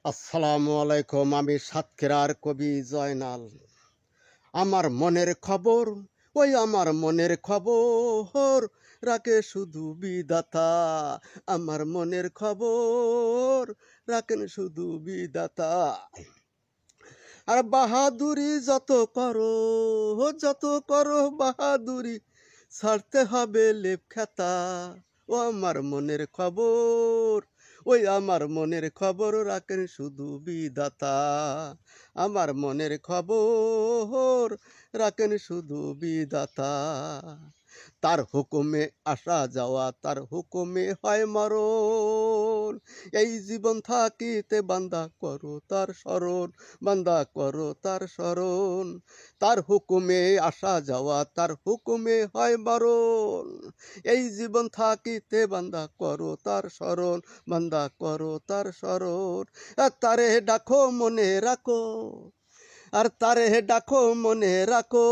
আসসালামু আলাইকুম। আমি সাতক্ষীরার কবি জয়নাল। আমার মনের খবর, ওই আমার মনের খবর রাখে শুধু বিধাতা। আমার মনের খবর রাখেন শুধু বিধাতা। আর বাহাদুরি যত করো বাহাদুরি ছাড়তে হবে লেপ খাতা। ও আমার মনের খবর, ওই আমার মনের খবর রাখেন শুধু বিধাতা। আমার মনের খবর রাখেন শুধু বিধাতা। তার হুকুমে আসা যাওয়া, তার হুকুমে হয় মরণ। এই জীবন থাকিতে বান্দা করো তার স্মরণ, বান্দা করো তার স্মরণ। তার হুকুমে আসা যাওয়া, তার হুকুমে হয় মরণ। এই জীবন থাকিতে বান্দা করো তার স্মরণ, বান্দা করো তার স্মরণ। আর তারে ডাকো মনে রাখো, আর তারে ডাকো মনে রাখো,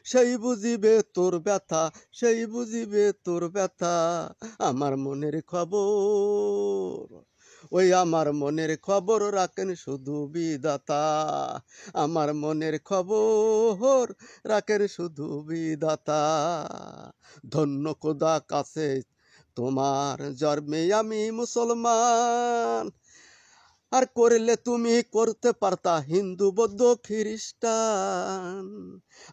সেই বুঝিবে তোর ব্যথা, সেই বুঝিবে তোর ব্যথা। আমার মনের খবর, ওই আমার মনের খবর রাখেন শুধু বিধাতা। আমার মনের খবর রাখেন শুধু বিধাতা। ধন্য খোদা কাছে তোমার জন্মে আমি মুসলমান। আর করলে তুমি করতে পারতা হিন্দু বৌদ্ধ খ্রিস্টান।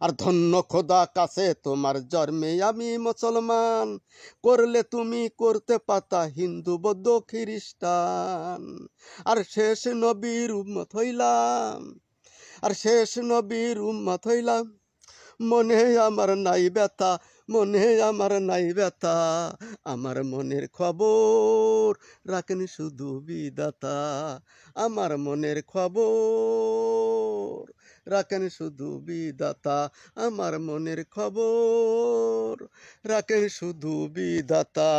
আর ধন্য খোদা কাছে তোমার জন্মে আমি মুসলমান। করলে তুমি করতে পারতা হিন্দু বৌদ্ধ খ্রিস্টান। আর শেষ নবীর উম্মত হইলাম, আর শেষ নবীর উম্মত হইলাম। মনে আমার নাই ব্যথা, মনে আমার নাই ব্যথা। আমার মনের খবর রাখেন শুধু বিধাতা। আমার মনের খবর রাখেন শুধু বিধাতা। আমার মনের খবর রাখেন শুধু বিধাতা।